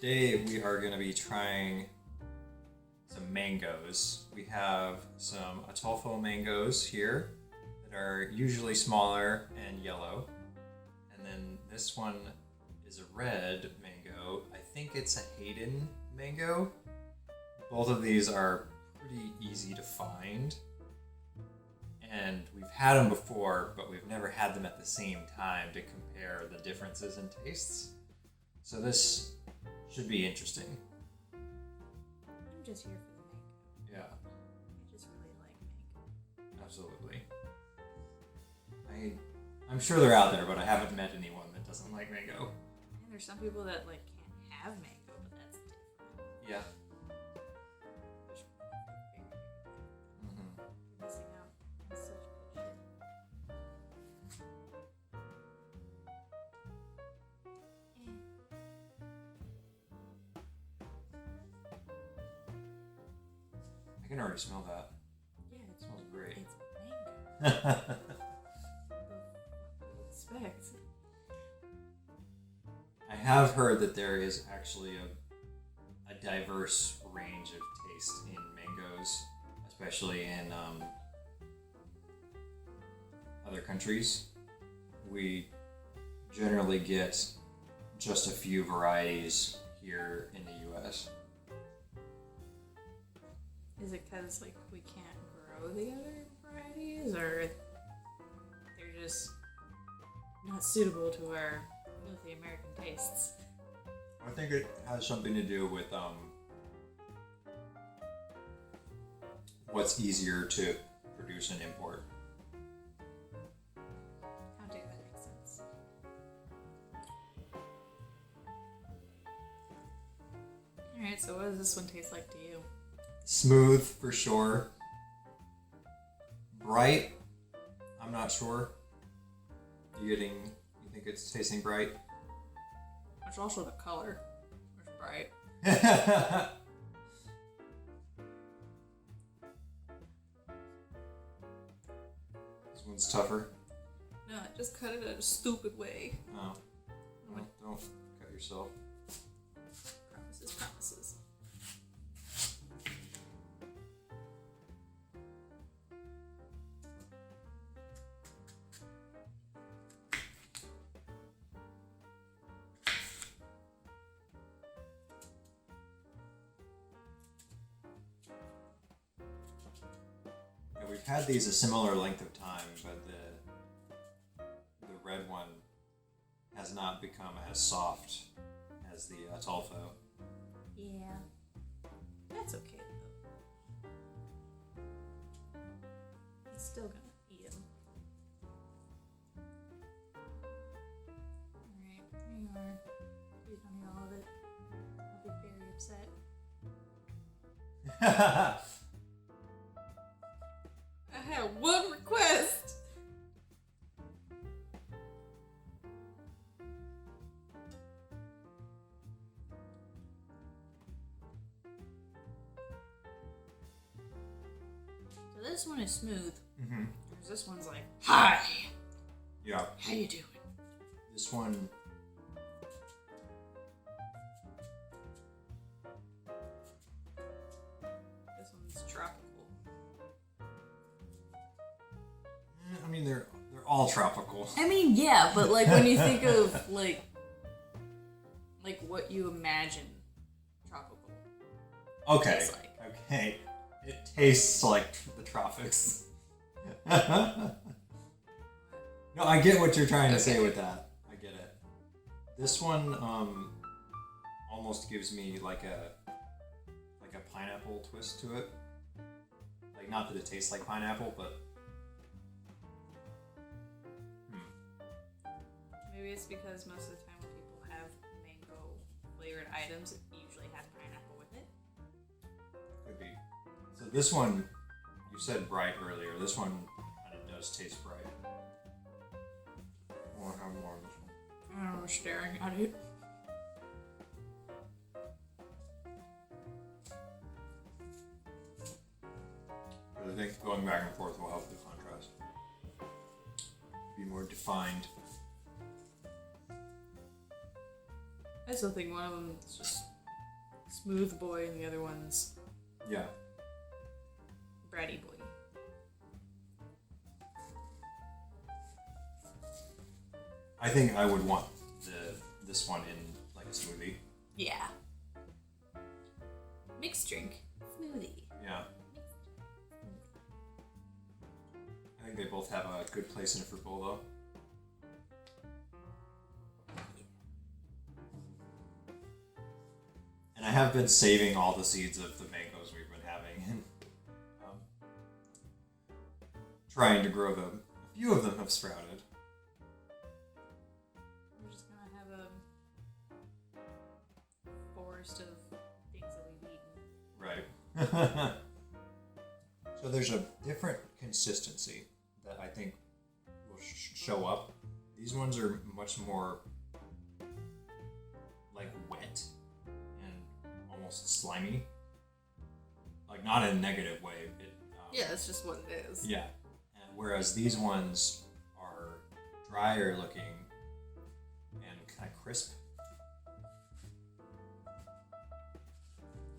Today we are going to be trying some mangoes. We have some Ataulfo mangoes here that are usually smaller and yellow. And then this one is a red mango. I think it's a Haden mango. Both of these are pretty easy to find. And we've had them before, but we've never had them at the same time to compare the differences in tastes. So this should be interesting. I'm just here for the mango. Yeah, I just really like mango. absolutely. I'm sure they're out there, but I haven't met anyone that doesn't like mango. And there's some people that like can't have mango, but that's different. Yeah. Missing out on such good shit. I can already smell that. Yeah, it Smells great. It's mango. What do you expect? I have heard that there is actually a diverse range of taste in mangoes, especially in other countries. We generally get just a few varieties here in the US. Is it because like we can't grow the other varieties, or they're just not suitable to our the American tastes? I think it has something to do with what's easier to produce and import. How do that make sense? Alright, so what does this one taste like to you? Smooth for sure. Bright, I'm not sure. You think it's tasting bright? It's also the color. It's bright. This one's tougher. No, I just cut it in a stupid way. Oh. Well, don't cut yourself. Promises, promises. Yeah, we've had these a similar length of time, but the red one has not become as soft as the Ataulfo. Yeah. That's okay though. I'm still gonna eat them. Alright, here you are. Please don't eat all of it. I'll be very upset. I have one request! So this one is smooth. Mm-hmm. Whereas this one's like, hi! Yeah, How you doing? this one. This one's tropical. I mean, they're all tropical. I mean, yeah, but like when you think of like what you imagine tropical Okay. tastes like. Okay. It tastes like the tropics. No, I get what you're trying to say with that. I get it. This one almost gives me like a pineapple twist to it. Like, not that it tastes like pineapple, but Maybe it's because most of the time when people have mango flavored items, it usually has pineapple with it. could be. So this one, you said bright earlier. This one kind of does taste bright. I want to have more of this one. I don't know, staring at it. But I think going back and forth will help the contrast be more defined. I still think one of them is just smooth boy and the other one's Yeah. bratty boy. I think I would want this one in like a smoothie. Yeah. Mixed drink. Smoothie. Yeah. I think they both have a good place in a fruit bowl though. And I have been saving all the seeds of the mangoes we've been having and trying to grow them. A few of them have sprouted. We're just gonna have a forest of things that we've eaten. Right. So there's a different consistency that I think will show up. These ones are much more like wet and almost slimy. Like not in a negative way. Yeah, that's just what it is. Yeah. And whereas these ones are drier looking and kind of crisp.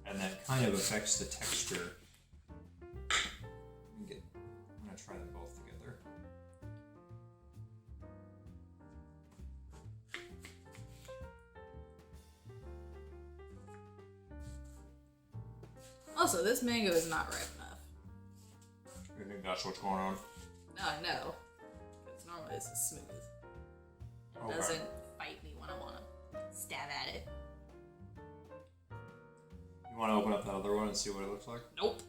And that kind of affects the texture. I'm gonna try them both together. Also, this mango is not ripe enough. You think that's what's going on? No, I know. Because normally this is smooth. It Okay. doesn't fight me when I want to stab at it. You want to open up that other one and see what it looks like? Nope.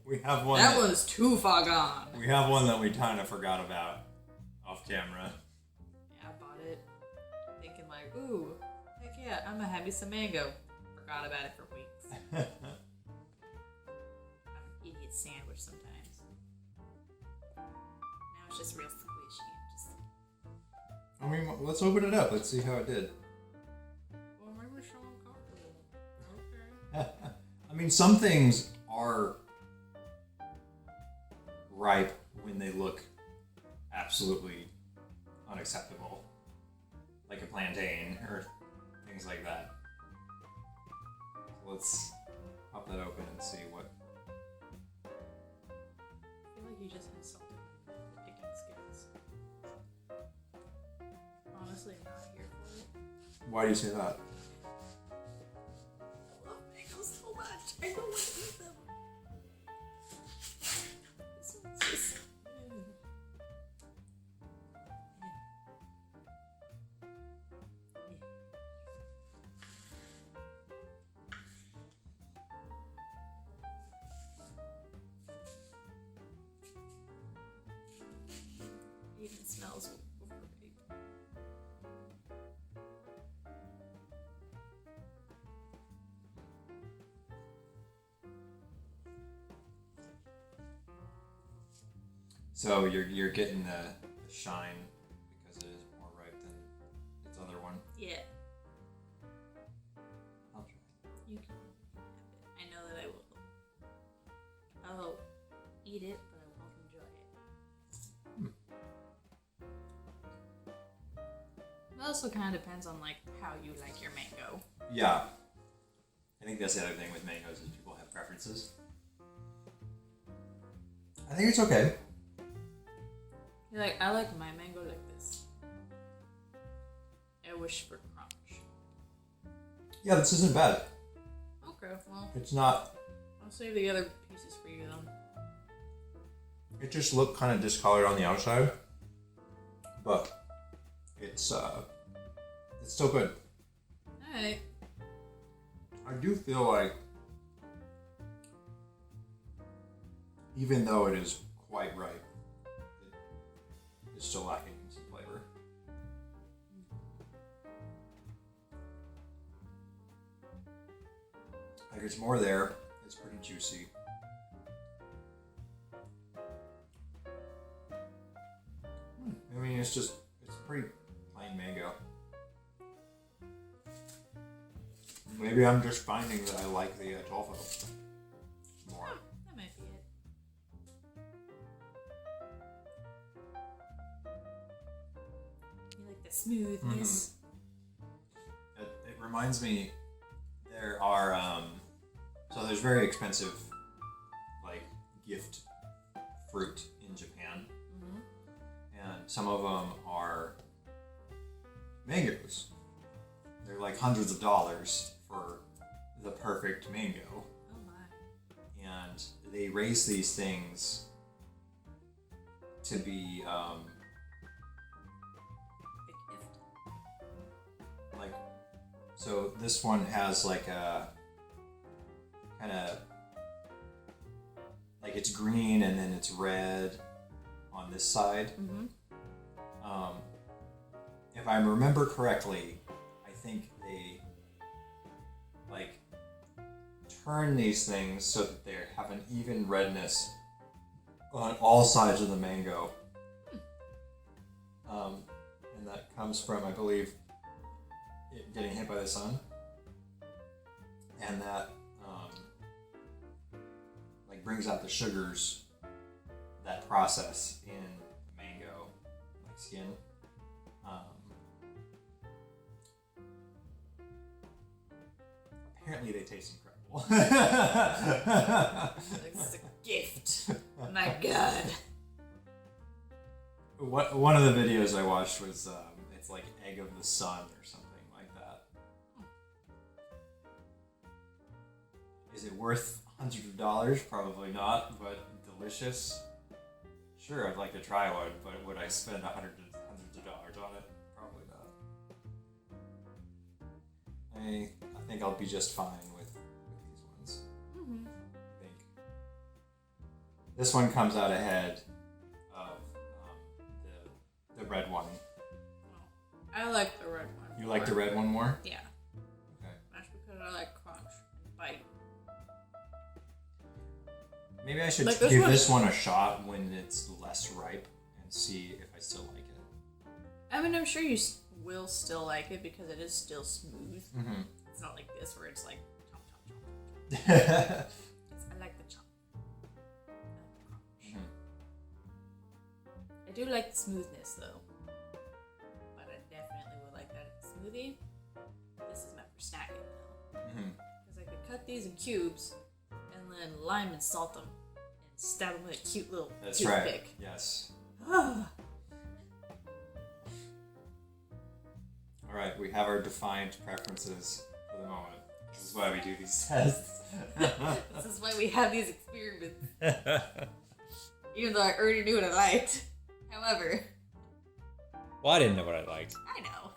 We have one. That was too far gone. We have one that we kind of forgot about off camera. Yeah, I bought it thinking like, ooh, heck yeah, I'm gonna have me some mango. Forgot about it for weeks. I'm an idiot sandwich sometimes. Now it's just real squishy. I mean, let's open it up. Let's see how it did. Well, maybe it's so uncomfortable. Okay. I mean, some things are ripe when they look absolutely unacceptable, like a plantain or things like that. So let's pop that open and see what. I feel like you just insulted my picking skills. Honestly, I'm not here for it. Why do you say that? I love mangoes so much. I don't want to eat them. This one's just. It even smells overrated. So you're getting the shine because it is more ripe than its other one. Yeah, I'll try. you can have it. I know that I will. I'll eat it, but I won't enjoy it. It also kind of depends on like how you like your mango. Yeah. I think that's the other thing with mangoes is people have preferences. I think it's okay. You're like, I like my mango like this. I wish for crunch. Yeah, this isn't bad. Okay, well, It's not. I'll save the other pieces for you then. It just looked kind of discolored on the outside, but it's still good. Alright. I do feel like, even though it is quite ripe, it is still lacking some flavor. Like it's more there. It's pretty juicy. I mean, it's pretty plain mango. Maybe I'm just finding that I like the Ataulfo more. That might be it. You like the smoothness. reminds me, there are so there's very expensive like gift fruit in Japan, and some of them are mangoes. They're like hundreds of dollars for the perfect mango. Oh my. And they raise these things to be A gift. like, so this one has like a kind of like it's green and then it's red on this side. If I remember correctly, I think they like turn these things so that they have an even redness on all sides of the mango. And that comes from, I believe, it getting hit by the sun. And that like brings out the sugars, that process in the mango, like skin. Apparently they taste incredible. It's a gift. My God. One of the videos I watched was it's like egg of the sun or something like that. Is it worth hundreds of dollars? Probably not, but delicious. Sure, I'd like to try one, but would I spend hundreds of dollars on it? Probably not. I think I'll be just fine with these ones. I think this one comes out ahead of the red one. I like the red one. You like the red one more? Yeah. Okay. That's because I like crunch and bite. Maybe I should Like give this one a shot when it's less ripe and see if I still like it. I mean, I'm sure you will still like it because it is still smooth. Mm-hmm. It's not like this where it's like chomp, chomp, chomp. Mm-hmm. I like the chomp. I like the crunch. I do like the smoothness though. But I definitely would like that in a smoothie. This is meant for snacking though. Because I could cut these in cubes and then lime and salt them and stab them with a cute little That's right. toothpick. Yes. Ah. All right, we have our defined preferences for the moment. This is why we do these tests. This is why we have these experiments. Even though I already knew what I liked. However, Well, I didn't know what I liked. I know.